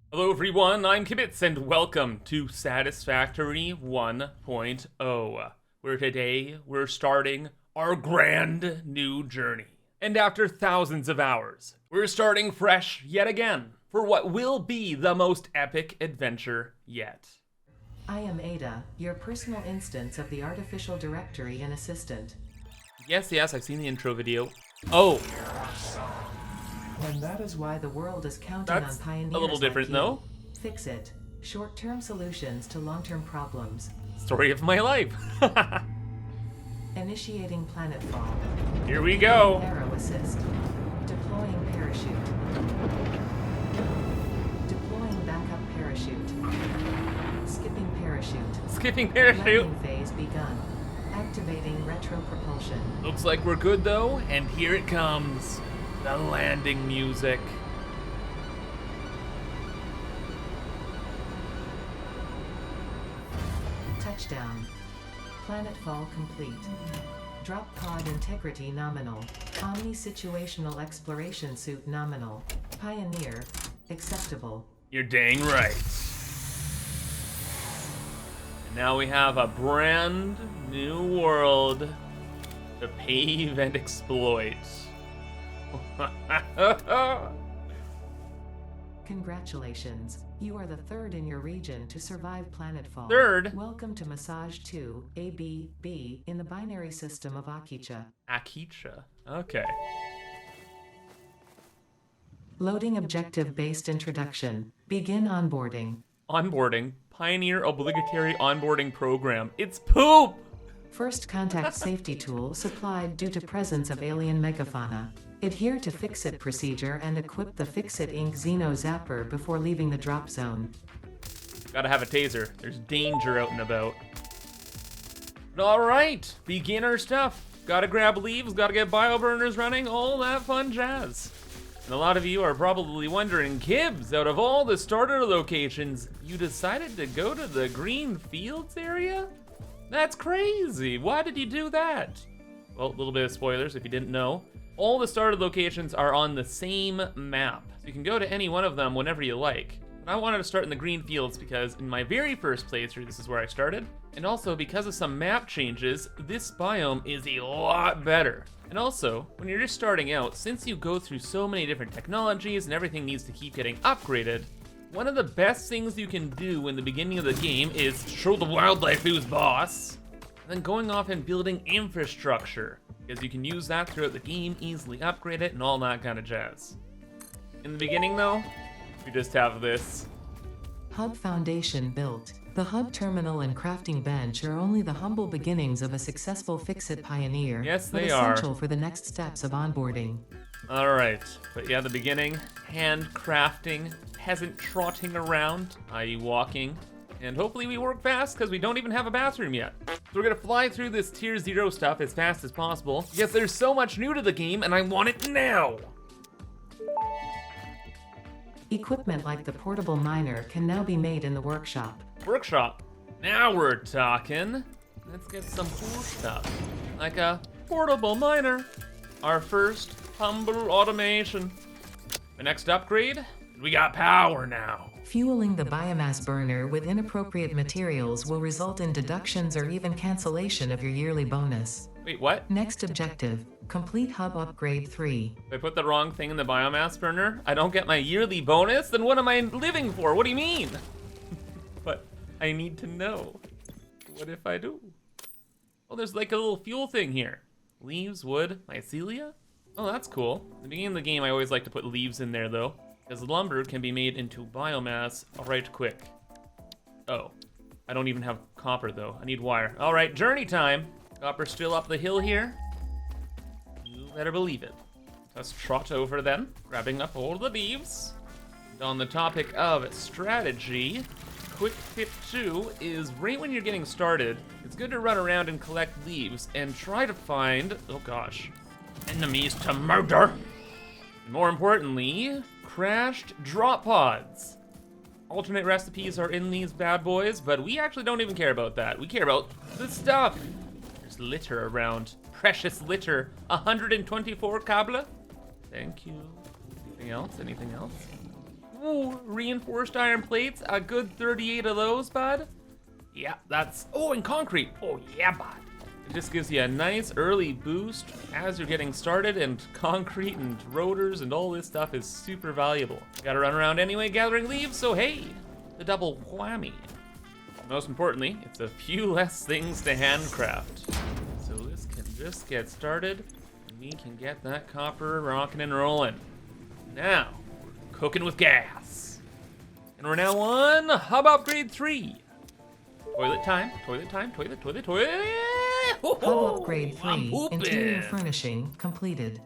Hello everyone, I'm ImKibitz and welcome to Satisfactory 1.0, where today we're starting our grand new journey. And after thousands of hours, we're starting fresh yet again for what will be the most epic adventure yet. I am Ada, your personal instance of the artificial directory and assistant. Yes, I've seen the intro video. Oh, And that is why the world is counting that's on pioneers a little different like you. though. Fix it. Short-term solutions to long-term problems. Story of my life. Initiating planetfall. Here we go. Arrow assist. Deploying parachute. Deploying backup parachute. Skipping parachute. Skipping parachute. Landing phase begun. Activating retro propulsion. Looks like we're good though, and here it comes. The landing music. Touchdown. Planetfall complete. Drop pod integrity nominal. Omni-situational exploration suit nominal. Pioneer. Acceptable. You're dang right. And now we have a brand new world to pave and exploit. Congratulations. You are the third in your region to survive planetfall. Third? Welcome to Massage 2, ABB, in the binary system of Akicha. Akicha. Okay. Loading objective-based introduction. Begin onboarding. Onboarding. Pioneer obligatory onboarding program. It's poop! First contact safety tool supplied due to presence of alien megafauna. Adhere to Fix-It procedure and equip the Fix-It Inc. Xeno Zapper before leaving the drop zone. Gotta have a taser. There's danger out and about. But alright, beginner stuff. Gotta grab leaves, gotta get bioburners running, all that fun jazz. And a lot of you are probably wondering, Kibbs, out of all the starter locations, you decided to go to the green fields area? That's crazy. Why did you do that? Well, a little bit of spoilers if you didn't know. All the starter locations are on the same map, so you can go to any one of them whenever you like. But I wanted to start in the green fields because in my very first playthrough, this is where I started. And also because of some map changes, this biome is a lot better. And also, when you're just starting out, since you go through so many different technologies and everything needs to keep getting upgraded, one of the best things you can do in the beginning of the game is show the wildlife who's boss, and then going off and building infrastructure, because you can use that throughout the game, easily upgrade it, and all that kind of jazz. In the beginning though, we just have this. Hub foundation built. The hub terminal and crafting bench are only the humble beginnings of a successful Fix-It pioneer. Yes, but they are. essential for the next steps of onboarding. Alright, but yeah, the beginning, hand crafting, peasant trotting around, i.e. walking, and hopefully we work fast because we don't even have a bathroom yet. So we're gonna fly through this tier 0 stuff as fast as possible because there's so much new to the game and I want it now. Equipment like the portable miner can now be made in the workshop. Workshop. Now we're talking. Let's get some cool stuff. Like a portable miner. Our first humble automation. The next upgrade, we got power now. Fueling the biomass burner with inappropriate materials will result in deductions or even cancellation of your yearly bonus. Wait, what? Next objective, complete hub upgrade 3. If I put the wrong thing in the biomass burner, I don't get my yearly bonus? Then what am I living for? What do you mean? But I need to know. What if I do? Oh, there's like a little fuel thing here. Leaves, wood, mycelia? Oh, that's cool. At the beginning of the game, I always like to put leaves in there though, because lumber can be made into biomass right quick. Oh, I don't even have copper though. I need wire. All right, journey time. Copper's still up the hill here. You better believe it. Let's trot over then, grabbing up all the leaves. And on the topic of strategy, quick tip 2 is right when you're getting started, it's good to run around and collect leaves and try to find, oh gosh, enemies to murder. And more importantly, crashed drop pods. Alternate recipes are in these bad boys, but we actually don't even care about that. We care about the stuff. There's litter around. Precious litter. 124 kabla. Thank you. Anything else? Anything else? Ooh, reinforced iron plates, a good 38 of those, bud. Yeah, that's, oh, and concrete. Oh yeah, bud. It just gives you a nice early boost as you're getting started, and concrete and rotors and all this stuff is super valuable. Gotta run around anyway gathering leaves, so hey, the double whammy. Most importantly, it's a few less things to handcraft. So this can just get started, and we can get that copper rocking and rolling. Now, we're cooking with gas. And we're now on Hub Upgrade 3. Toilet time, toilet time, toilet, toilet, toilet. Hub Upgrade 3, interior furnishing, completed.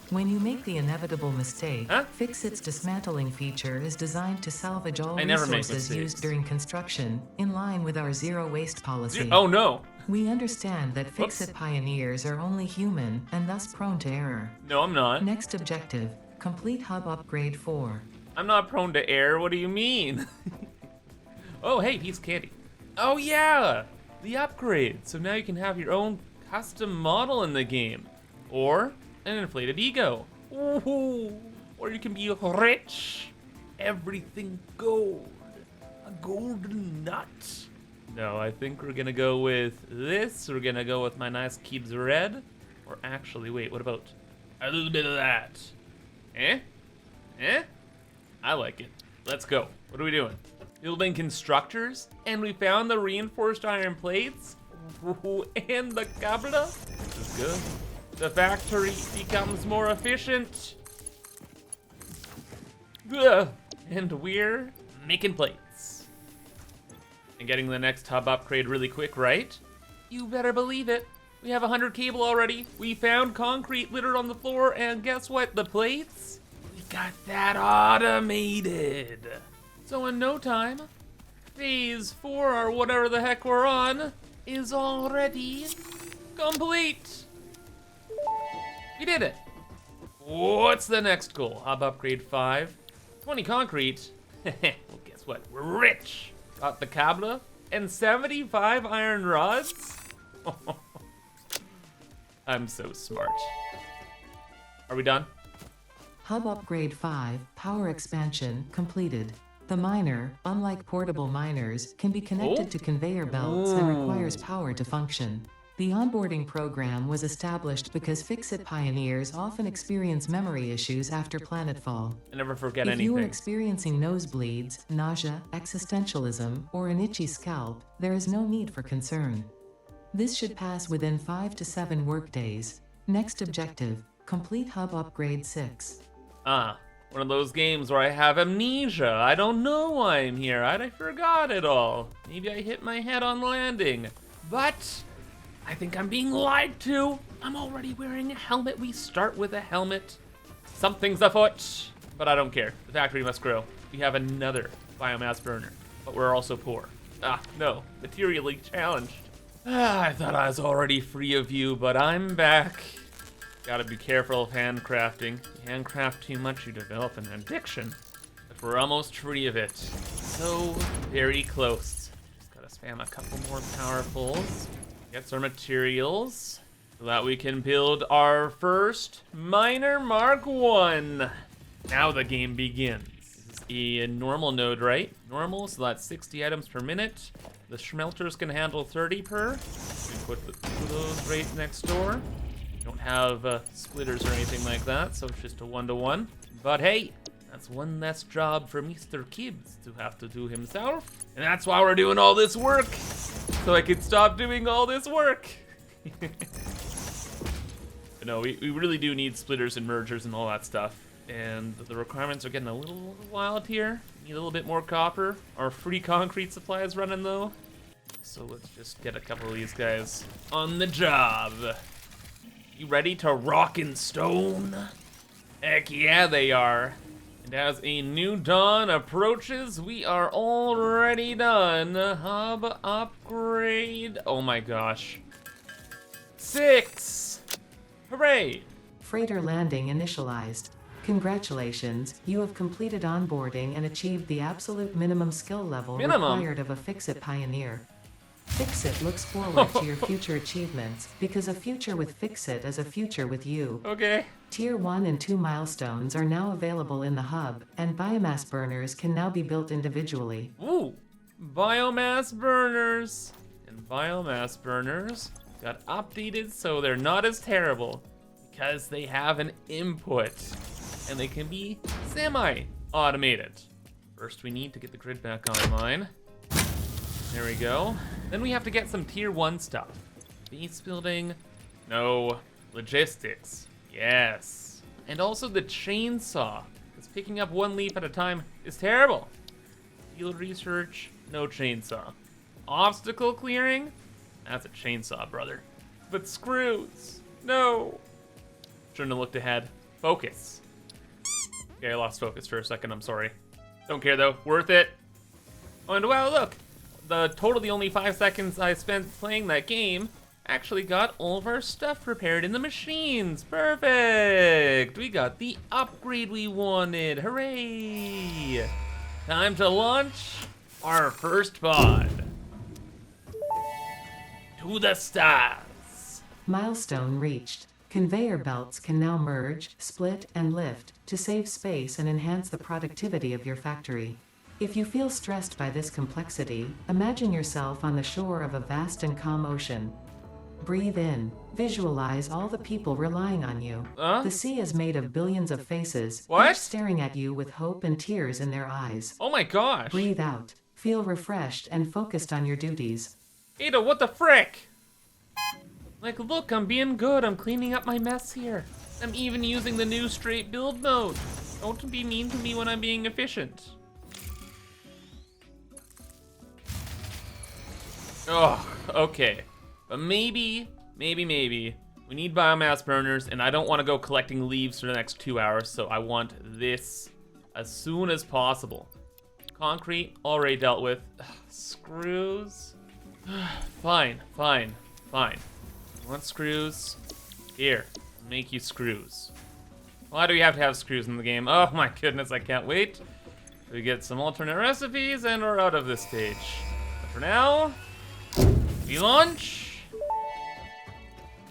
When you make the inevitable mistake, Fixit's dismantling feature is designed to salvage all resources used during construction, in line with our zero waste policy. Oh no. We understand that Fixit pioneers are only human, and thus prone to error. No, I'm not. Next objective, complete Hub Upgrade 4. I'm not prone to error, what do you mean? Oh, hey, piece of candy. Oh yeah, the upgrade. So now you can have your own custom model in the game. Or an inflated ego. Ooh, or you can be rich. Everything gold. A golden nut. No, I think we're gonna go with this. We're gonna go with my nice Keebs red. Or actually, wait, what about a little bit of that? Eh? I like it. Let's go. What are we doing? Building constructors, and we found the reinforced iron plates. Ooh, and the cabra. This is good. The factory becomes more efficient. Ugh. And we're making plates. And getting the next hub upgrade really quick, right? You better believe it. We have 100 cable already. We found concrete littered on the floor, and guess what? The plates? We got that automated. So in no time, phase 4, or whatever the heck we're on, is already complete. We did it. What's the next goal? Hub upgrade 5. 20 concrete. Well, guess what? We're rich. Got the cabra and 75 iron rods. I'm so smart. Are we done? Hub Upgrade 5, power expansion, completed. The miner, unlike portable miners, can be connected to conveyor belts and requires power to function. The onboarding program was established because Fixit pioneers often experience memory issues after planetfall. I never forget anything. If you are experiencing nosebleeds, nausea, existentialism, or an itchy scalp, there is no need for concern. This should pass within 5 to 7 workdays. Next objective, complete Hub Upgrade 6. One of those games where I have amnesia. I don't know why I'm here. I forgot it all. Maybe I hit my head on landing. But I think I'm being lied to. I'm already wearing a helmet. We start with a helmet. Something's afoot. But I don't care. The factory must grow. We have another biomass burner. But we're also poor. No. Materially challenged. I thought I was already free of you, but I'm back. Gotta be careful of handcrafting. You handcraft too much, you develop an addiction. But we're almost free of it. So very close. Just gotta spam a couple more powerfuls. Get some materials so that we can build our first Miner Mark 1. Now the game begins. This is a normal node, right? Normal, so that's 60 items per minute. The smelters can handle 30 per. We put those right next door. Don't have splitters or anything like that, so it's just a 1-to-1. But hey, that's one less job for Mr. ImKibitz to have to do himself. And that's why we're doing all this work, so I can stop doing all this work. But no, we really do need splitters and mergers and all that stuff. And the requirements are getting a little wild here. Need a little bit more copper. Our free concrete supply is running though. So let's just get a couple of these guys on the job. You ready to rock and stone? Heck yeah, they are. And as a new dawn approaches, we are already done. Hub upgrade. Oh my gosh. 6. Hooray. Freighter landing initialized. Congratulations, you have completed onboarding and achieved the absolute minimum skill level required of a Fixit pioneer. Fixit looks forward to your future achievements, because a future with Fixit is a future with you. Okay. Tier 1 and 2 milestones are now available in the hub, and biomass burners can now be built individually. Ooh, biomass burners. And biomass burners got updated so they're not as terrible because they have an input and they can be semi-automated. First, we need to get the grid back online. There we go. Then we have to get some tier 1 stuff. Base building, no. Logistics, yes. And also the chainsaw, because picking up one leaf at a time is terrible. Field research, no chainsaw. Obstacle clearing, that's a chainsaw, brother. But screws, no. Shouldn't have looked ahead. Focus. Okay, I lost focus for a second, I'm sorry. Don't care though, worth it. Oh, and wow, look. The only 5 seconds I spent playing that game actually got all of our stuff prepared in the machines. Perfect! We got the upgrade we wanted. Hooray! Time to launch our first pod. To the stars. Milestone reached. Conveyor belts can now merge, split, and lift to save space and enhance the productivity of your factory. If you feel stressed by this complexity, imagine yourself on the shore of a vast and calm ocean. Breathe in. Visualize all the people relying on you. The sea is made of billions of faces, What? each staring at you with hope and tears in their eyes. Oh my gosh. Breathe out. Feel refreshed and focused on your duties. Ada, what the frick? Like, look, I'm being good. I'm cleaning up my mess here. I'm even using the new straight build mode. Don't be mean to me when I'm being efficient. Oh, okay. But maybe, we need biomass burners, and I don't want to go collecting leaves for the next 2 hours, so I want this as soon as possible. Concrete, already dealt with. Ugh, screws? Fine. Want screws? Here, make you screws. Why do we have to have screws in the game? Oh my goodness, I can't wait. We get some alternate recipes, and we're out of this stage. But for now, we launch.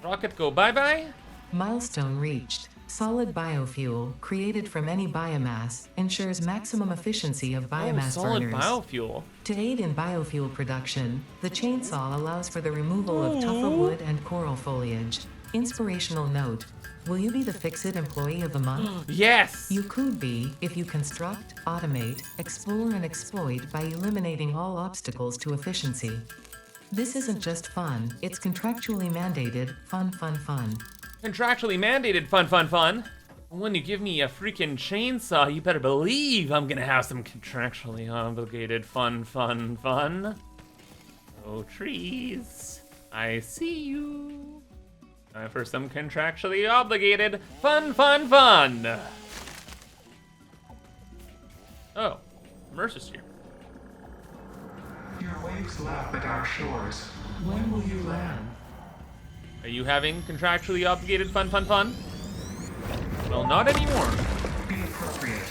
Rocket go bye-bye. Milestone reached. Solid biofuel, created from any biomass, ensures maximum efficiency of biomass solid burners. biofuel. To aid in biofuel production, the chainsaw allows for the removal of tougher wood and coral foliage. Inspirational note: will you be the Fixit Employee of the Month? Yes! You could be, if you construct, automate, explore, and exploit by eliminating all obstacles to efficiency. This isn't just fun, it's contractually mandated fun. Contractually mandated fun. When you give me a freaking chainsaw, you better believe I'm gonna have some contractually obligated fun. Oh, trees, I see you. Time for some contractually obligated fun. Oh, Mercer Sphere. Your waves lap at our shores. When will you land? Are you having contractually obligated fun? Well, not anymore. Be appropriate.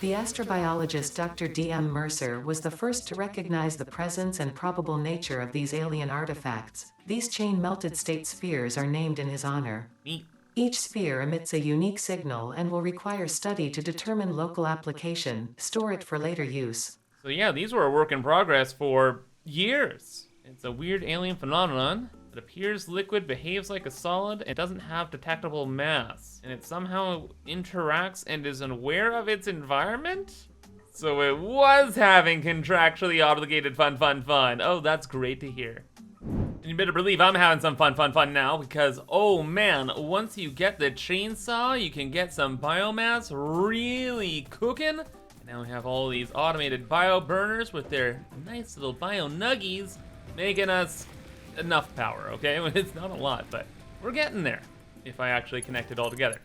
The astrobiologist Dr. D.M. Mercer was the first to recognize the presence and probable nature of these alien artifacts. These chain-melted state spheres are named in his honor. Neat. Each sphere emits a unique signal and will require study to determine local application, store it for later use. So yeah, these were a work in progress for years. It's a weird alien phenomenon. It appears liquid, behaves like a solid, and doesn't have detectable mass. And it somehow interacts and is aware of its environment? So it was having contractually obligated fun. Oh, that's great to hear. And you better believe I'm having some fun now, because, oh man, once you get the chainsaw, you can get some biomass really cooking. And now we have all these automated bio burners with their nice little bio nuggies, making us enough power, okay? It's not a lot, but we're getting there, if I actually connect it all together.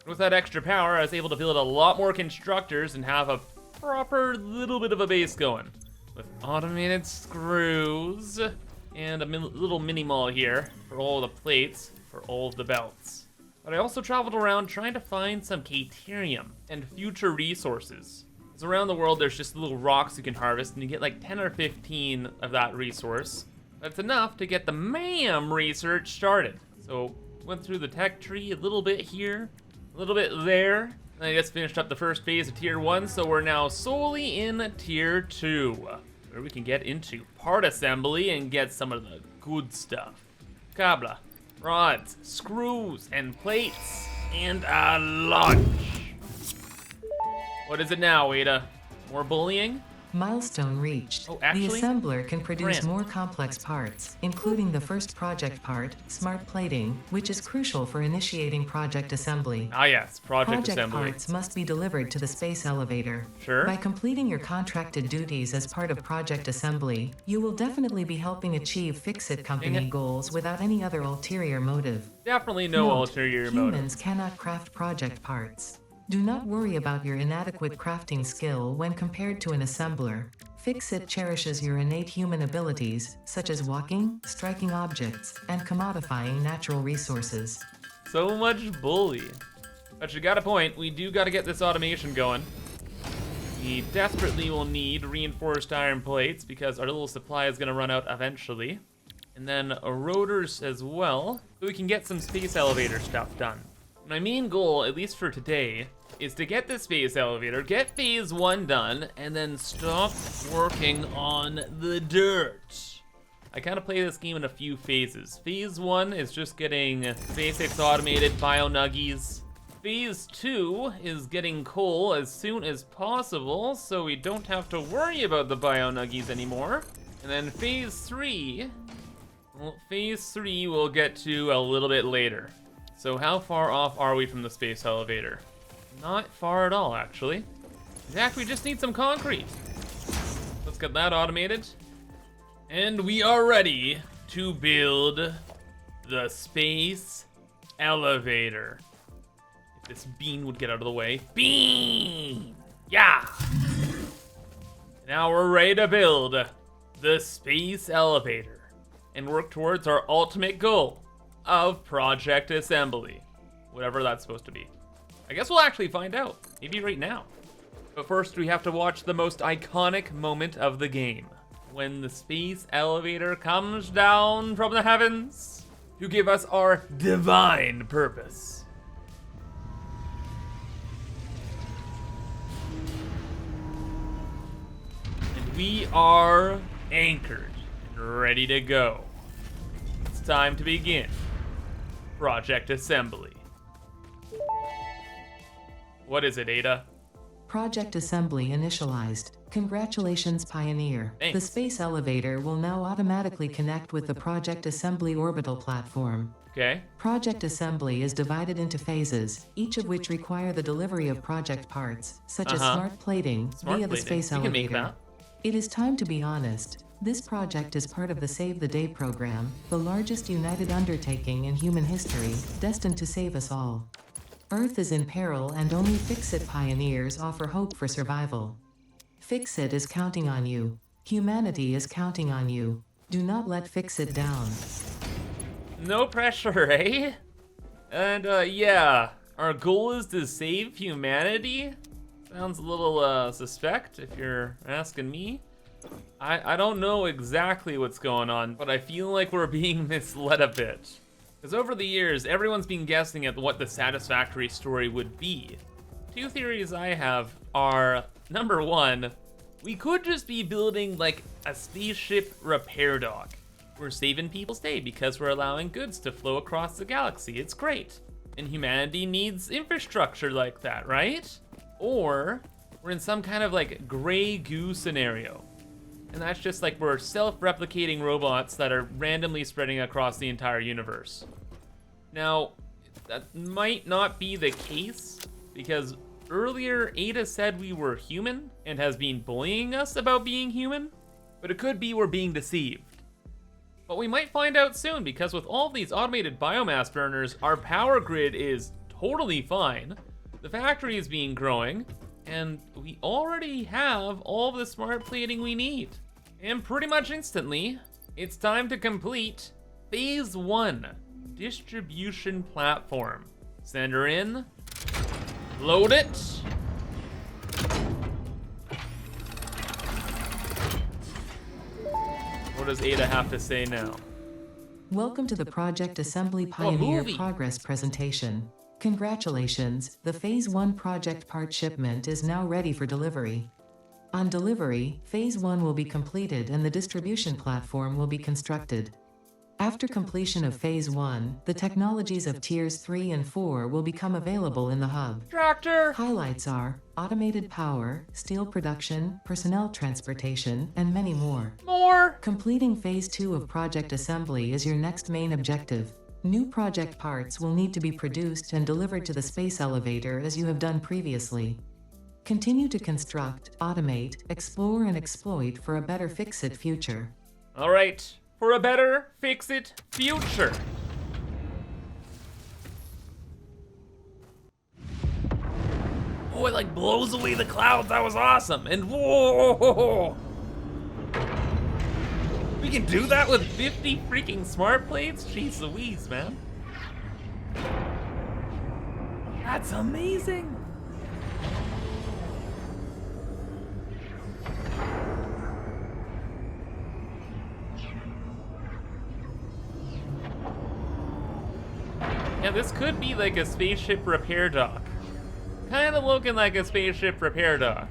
With that extra power, I was able to build a lot more constructors and have a proper little bit of a base going. With automated screws, and a little mini mall here for all the plates, for all of the belts. But I also traveled around trying to find some Caterium and future resources. So around the world, there's just little rocks you can harvest, and you get like 10 or 15 of that resource. That's enough to get the MAM research started. So went through the tech tree a little bit here, a little bit there, and I just finished up the first phase of Tier 1, so we're now solely in Tier 2, where we can get into part assembly and get some of the good stuff. Cable, rods, screws, and plates, and a launch. What is it now, Ada? More bullying? Milestone reached. Oh, actually? The assembler can produce Grant. more complex parts, including the first project part, smart plating, which is crucial for initiating project assembly. Ah yes, project assembly. Parts must be delivered to the space elevator. Sure. By completing your contracted duties as part of project assembly, you will definitely be helping achieve Fix-It company goals without any other ulterior motive. Definitely no Note, ulterior motive. Humans cannot craft project parts. Do not worry about your inadequate crafting skill when compared to an assembler. Fix-It cherishes your innate human abilities, such as walking, striking objects, and commodifying natural resources. So much bully. But you got a point, we do gotta get this automation going. We desperately will need reinforced iron plates because our little supply is gonna run out eventually. And then rotors as well, so we can get some space elevator stuff done. My main goal, at least for today, is to get the space elevator, get phase 1 done, and then stop working on the dirt. I kind of play this game in a few phases. Phase 1 is just getting basics automated, bio nuggies. Phase 2 is getting coal as soon as possible, so we don't have to worry about the bio nuggies anymore. And then phase 3, well, phase 3 we'll get to a little bit later. So how far off are we from the space elevator? Not far at all, actually. In fact, we just need some concrete. Let's get that automated. And we are ready to build the space elevator. If this bean would get out of the way. Bean! Yeah! Now we're ready to build the space elevator and work towards our ultimate goal of project assembly. Whatever that's supposed to be. I guess we'll actually find out, maybe right now. But first we have to watch the most iconic moment of the game. When the space elevator comes down from the heavens to give us our divine purpose. And we are anchored and ready to go. It's time to begin project assembly. What is it, Ada? Project assembly initialized. Congratulations, Pioneer. Thanks. The space elevator will now automatically connect with the project assembly orbital platform. Okay. Project assembly is divided into phases, each of which require the delivery of project parts, such as smart plating, via the space You can make elevator. that. It is time to be honest. This project is part of the Save the Day program, the largest united undertaking in human history, destined to save us all. Earth is in peril and only Fix-It pioneers offer hope for survival. Fix-It is counting on you. Humanity is counting on you. Do not let Fix-It down. No pressure, eh? And yeah, our goal is to save humanity? Sounds a little suspect if you're asking me. I don't know exactly what's going on, but I feel like we're being misled a bit. Because over the years, everyone's been guessing at what the Satisfactory story would be. Two theories I have are, number one, we could just be building like a spaceship repair dock. We're saving people's day because we're allowing goods to flow across the galaxy. It's great. And humanity needs infrastructure like that, right? Or we're in some kind of like gray goo scenario. And that's just like we're self-replicating robots that are randomly spreading across the entire universe. Now, that might not be the case, because earlier Ada said we were human and has been bullying us about being human, but it could be we're being deceived. But we might find out soon, because with all these automated biomass burners, our power grid is totally fine, the factory is being growing, and we already have all the smart plating we need. And pretty much instantly, it's time to complete Phase 1, Distribution Platform. Send her in, load it, does Ada have to say now? Welcome to the Project Assembly Pioneer movie. Progress presentation. Congratulations, the Phase 1 project part shipment is now ready for delivery. On delivery, Phase 1 will be completed and the distribution platform will be constructed. After completion of Phase 1, the technologies of Tiers 3 and 4 will become available in the hub. Tractor! Highlights are automated power, steel production, personnel transportation, and many more. More! Completing Phase 2 of Project Assembly is your next main objective. New project parts will need to be produced and delivered to the space elevator as you have done previously. Continue to construct, automate, explore, and exploit for a better fix-it future. All right, for a better fix-it future. Oh, it like blows away the clouds. That was awesome. And whoa! We can do that with 50 freaking smart plates? Jeez Louise, man. That's amazing. Yeah, this could be like a spaceship repair dock. Kind of looking like a spaceship repair dock.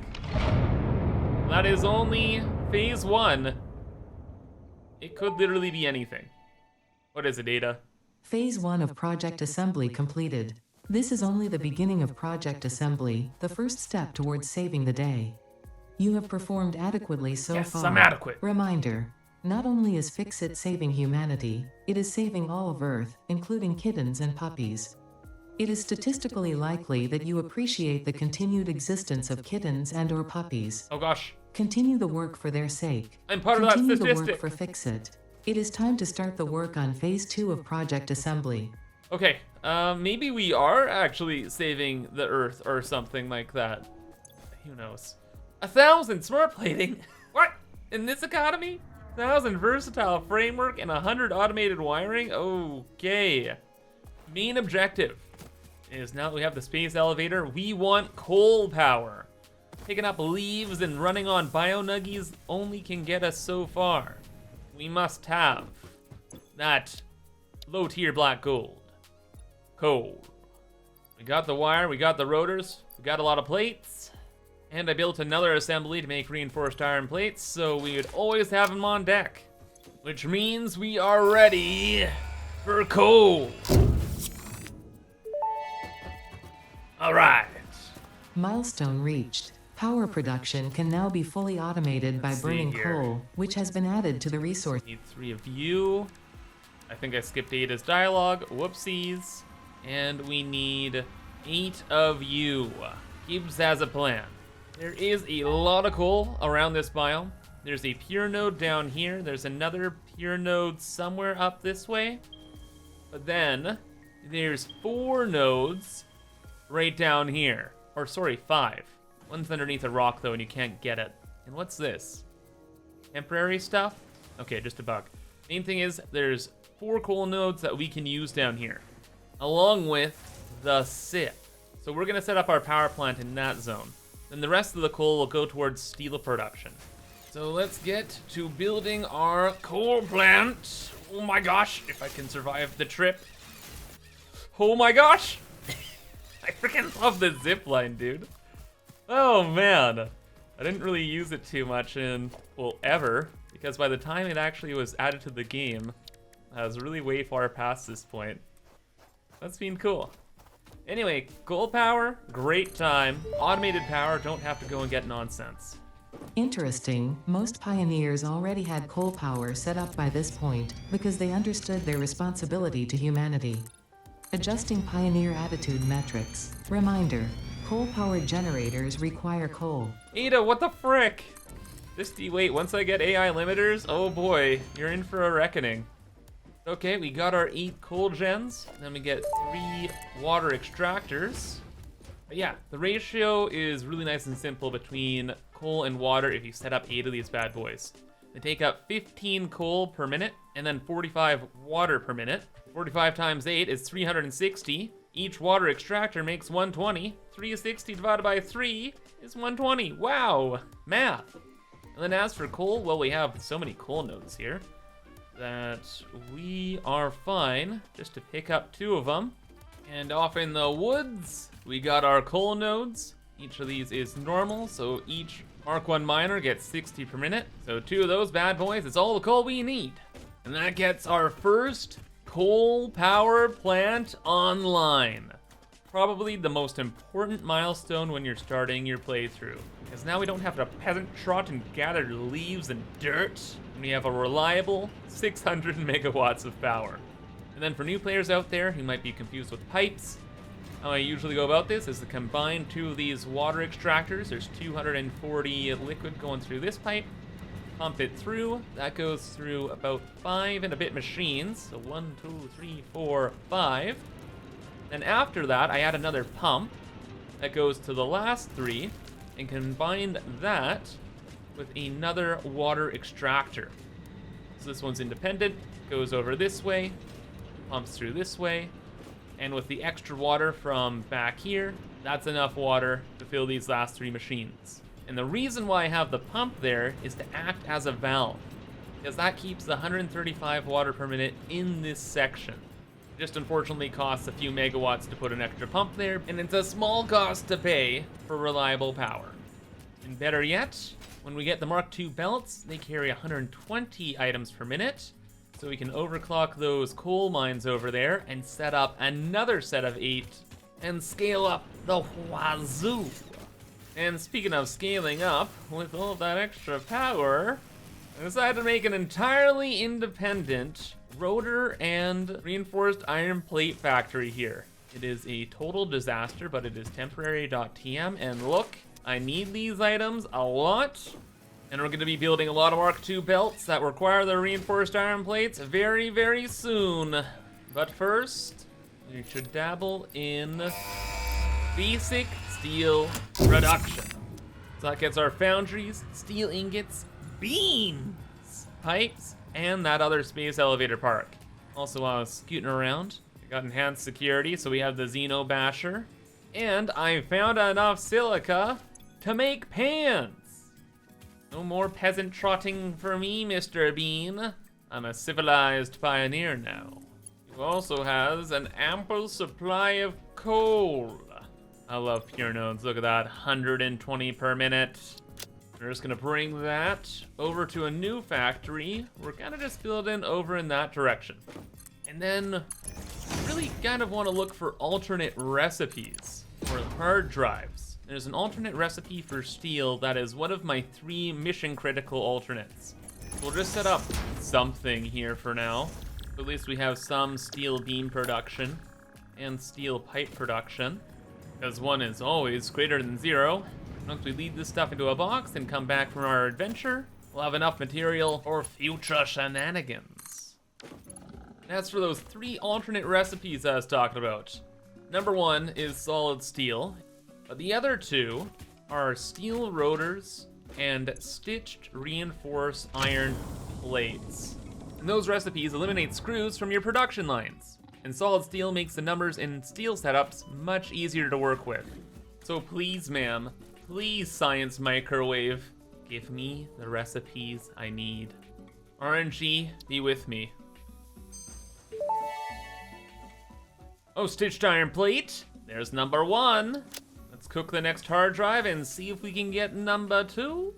That is only Phase 1. It could literally be anything. What is it, Ada? Phase 1 of Project Assembly completed. This is only the beginning of Project Assembly, the first step towards saving the day. You have performed adequately so Yes, far. I'm adequate. Reminder. Not only is Fix-It saving humanity, it is saving all of Earth, including kittens and puppies. It is statistically likely that you appreciate the continued existence of kittens and/or puppies. Oh gosh. Continue the work for their sake. I'm part of that Continue the statistic. work for Fix-It. It is time to start the work on Phase 2 of Project Assembly. Okay, maybe we are actually saving the Earth or something like that. Who knows? 1,000 smart plating? What? In this economy? 1,000 versatile framework and 100 automated wiring? Okay. Main objective is now that we have the space elevator, we want coal power. Picking up leaves and running on bio-nuggies only can get us so far. We must have that low-tier black gold. Coal. We got the wire, we got the rotors, we got a lot of plates, and I built another assembly to make reinforced iron plates, so we would always have them on deck. Which means we are ready for coal. All right. Milestone reached. Power production can now be fully automated by Let's see burning here. coal, which has been added to the resource. Need 3 of you. I think I skipped Ada's dialogue. Whoopsies. And we need 8 of you. Gibbs has a plan. There is a lot of coal around this biome. There's a pure node down here. There's another pure node somewhere up this way. But then there's 4 nodes right down here. Or sorry, 5. One's underneath a rock though and you can't get it. And what's this? Temporary stuff? Okay, just a bug. Main thing is there's 4 coal nodes that we can use down here, along with the SIP. So we're gonna set up our power plant in that zone. Then the rest of the coal will go towards steel production. So let's get to building our coal plant. Oh my gosh, if I can survive the trip. Oh my gosh! I freaking love the zip line, dude. Oh man. I didn't really use it too much in, well, ever, because by the time it actually was added to the game, I was really way far past this point. That's been cool. Anyway, coal power, great time. Automated power, don't have to go and get nonsense. Interesting, most pioneers already had coal power set up by this point, because they understood their responsibility to humanity. Adjusting pioneer attitude metrics. Reminder, coal-powered generators require coal. Ada, what the frick? Wait, once I get AI limiters, oh boy, you're in for a reckoning. Okay, we got our 8 coal gens, then we get 3 water extractors. But yeah, the ratio is really nice and simple between coal and water if you set up 8 of these bad boys. They take up 15 coal per minute, and then 45 water per minute. 45 times 8 is 360. Each water extractor makes 120. 360 divided by 3 is 120. Wow, math. And then as for coal, well, we have so many coal nodes here that we are fine just to pick up 2 of them. And off in the woods, we got our coal nodes. Each of these is normal, so each Mark 1 miner gets 60 per minute. So 2 of those bad boys, it's all the coal we need. And that gets our first coal power plant online. Probably the most important milestone when you're starting your playthrough. Because now we don't have to peasant trot and gather leaves and dirt. And we have a reliable 600 megawatts of power. And then for new players out there who might be confused with pipes, how I usually go about this is to combine 2 of these water extractors. There's 240 liquid going through this pipe. Pump it through. That goes through about 5 and a bit machines. So 1, 2, 3, 4, 5. And after that, I add another pump that goes to the last 3 and combine that with another water extractor. So this one's independent, goes over this way, pumps through this way, and with the extra water from back here, that's enough water to fill these last 3 machines. And the reason why I have the pump there is to act as a valve, because that keeps the 135 water per minute in this section. It just unfortunately costs a few megawatts to put an extra pump there, and it's a small cost to pay for reliable power. And better yet, when we get the Mark II belts, they carry 120 items per minute, so we can overclock those coal mines over there and set up another set of 8 and scale up the wazoo. And speaking of scaling up, with all that extra power, I decided to make an entirely independent rotor and reinforced iron plate factory here. It is a total disaster, but it is temporary.tm, and look, I need these items a lot, and we're going to be building a lot of Mark II belts that require the reinforced iron plates very, very soon. But first, we should dabble in basic steel production. So that gets our foundries, steel ingots, beams, pipes, and that other space elevator park. Also, while I was scooting around, I got enhanced security, so we have the Xeno Basher. And I found enough silica to make pans. No more peasant trotting for me, Mr. Bean. I'm a civilized pioneer now. Who also has an ample supply of coal. I love pure nodes. Look at that, 120 per minute. We're just gonna bring that over to a new factory. We're gonna just build in over in that direction. And then really kind of wanna look for alternate recipes for hard drives. There's an alternate recipe for steel that is one of my 3 mission critical alternates. We'll just set up something here for now. At least we have some steel beam production and steel pipe production, because 1 is always greater than 0. Once we lead this stuff into a box and come back from our adventure, we'll have enough material for future shenanigans. As for those 3 alternate recipes I was talking about, number 1 is solid steel, but the other 2 are steel rotors and stitched reinforced iron plates. And those recipes eliminate screws from your production lines. And solid steel makes the numbers in steel setups much easier to work with. So please, ma'am, please, science microwave, give me the recipes I need. RNG, be with me. Oh, stitched iron plate, there's number 1. Let's cook the next hard drive and see if we can get number 2.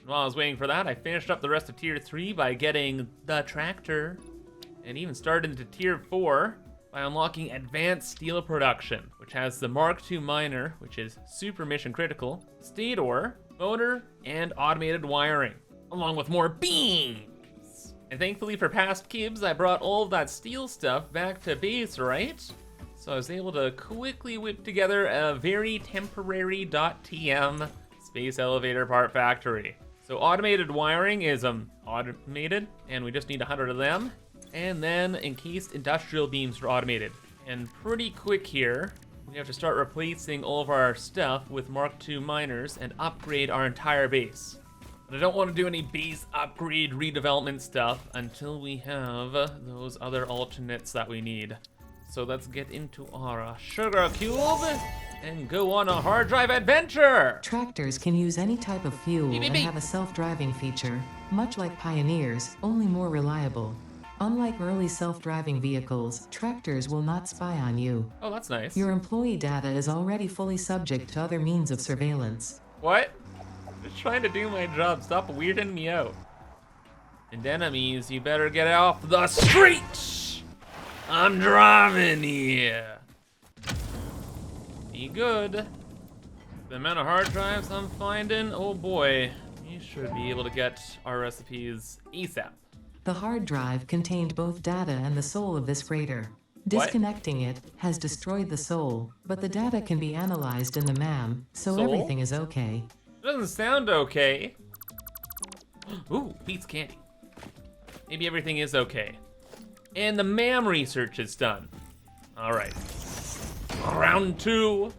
While I was waiting for that, I finished up the rest of tier 3 by getting the tractor, and even started into tier 4 by unlocking advanced steel production, which has the Mark II miner, which is super mission critical, stator, motor, and automated wiring, along with more beams. And thankfully for past Kibs, I brought all of that steel stuff back to base, right? So I was able to quickly whip together a very temporary.tm space elevator part factory. So automated wiring is automated, and we just need 100 of them. And then encased industrial beams are automated. And pretty quick here, we have to start replacing all of our stuff with Mark II miners and upgrade our entire base. But I don't want to do any base upgrade redevelopment stuff until we have those other alternates that we need. So let's get into our sugar cube and go on a hard drive adventure. Tractors can use any type of fuel Beep, beep, and beep. have a self-driving feature, much like pioneers, only more reliable. Unlike early self-driving vehicles, tractors will not spy on you. Oh, that's nice. Your employee data is already fully subject to other means of surveillance. What? Just trying to do my job. Stop weirding me out. And enemies, you better get off the street. I'm driving here. Be good. The amount of hard drives I'm finding, oh boy. We should be able to get our recipes ASAP. The hard drive contained both data and the soul of this freighter. Disconnecting it has destroyed the soul, but the data can be analyzed in the MAM, so Soul? everything is okay. Doesn't sound okay. Ooh, Pete's candy. Maybe everything is okay. And the MAM research is done. All right. Round 2.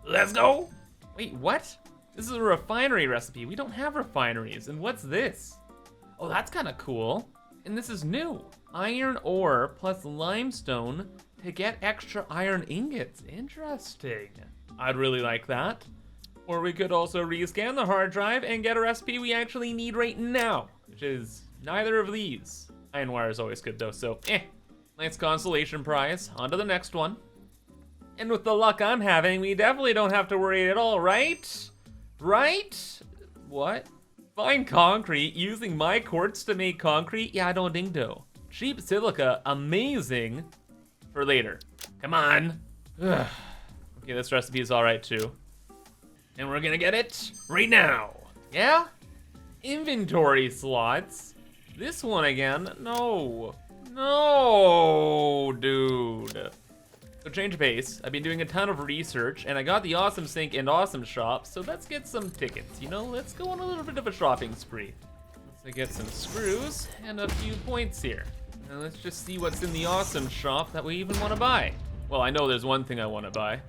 Let's go. Wait, what? This is a refinery recipe. We don't have refineries. And what's this? Oh, that's kind of cool. And this is new. Iron ore plus limestone to get extra iron ingots. Interesting. I'd really like that. Or we could also rescan the hard drive and get a recipe we actually need right now, which is neither of these. Iron wire is always good though, so nice consolation prize. On to the next one. And with the luck I'm having, we definitely don't have to worry at all, right? Right? What? Find concrete using my quartz to make concrete? Yeah, I don't think so. Cheap silica, amazing. For later. Come on. Ugh. Okay, this recipe is all right too. And we're gonna get it right now. Yeah? Inventory slots. This one again? No. No, dude. So change of pace. I've been doing a ton of research and I got the awesome sink and awesome shop, so let's get some tickets, you know? Let's go on a little bit of a shopping spree. Let's get some screws and a few points here. And let's just see what's in the awesome shop that we even want to buy. Well, I know there's one thing I want to buy.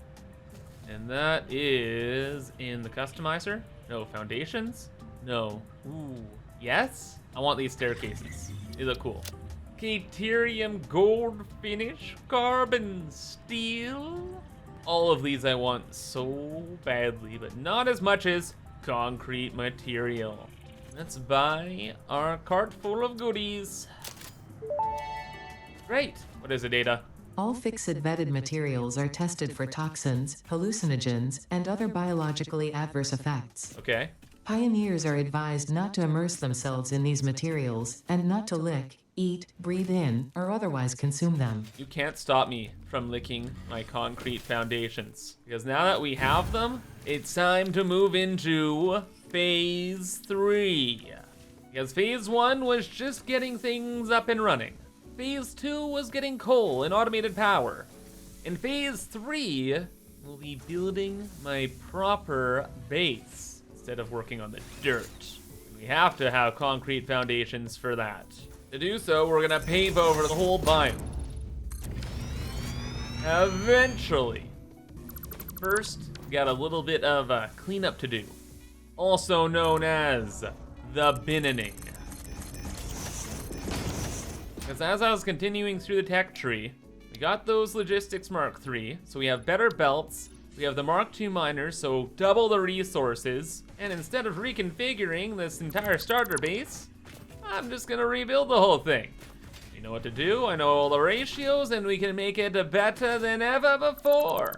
And that is in the customizer. No, foundations? No. Ooh, yes? I want these staircases. They look cool. Caterium gold finish, carbon steel. All of these I want so badly, but not as much as concrete material. Let's buy our cart full of goodies. Great. What is it, Ada? All fixed vetted materials are tested for toxins, hallucinogens, and other biologically adverse effects. Okay. Pioneers are advised not to immerse themselves in these materials, and not to lick, eat, breathe in, or otherwise consume them. You can't stop me from licking my concrete foundations. Because now that we have them, it's time to move into phase 3. Because phase 1 was just getting things up and running. Phase 2 was getting coal and automated power. In phase 3, we'll be building my proper base instead of working on the dirt. We have to have concrete foundations for that. To do so, we're gonna pave over the whole biome. Eventually. First, we got a little bit of a cleanup to do. Also known as the binning. Because as I was continuing through the tech tree, we got those logistics Mark III, so we have better belts, we have the Mark II miners, so double the resources, and instead of reconfiguring this entire starter base, I'm just gonna rebuild the whole thing. You know what to do, I know all the ratios, and we can make it better than ever before.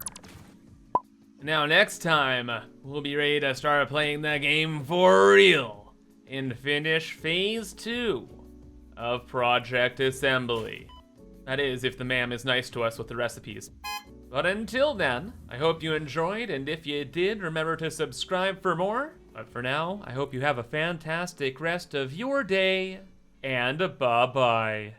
Now next time, we'll be ready to start playing the game for real and finish phase 2 of Project Assembly. That is, if the ma'am is nice to us with the recipes. But until then, I hope you enjoyed, and if you did, remember to subscribe for more. But for now, I hope you have a fantastic rest of your day, and bye-bye.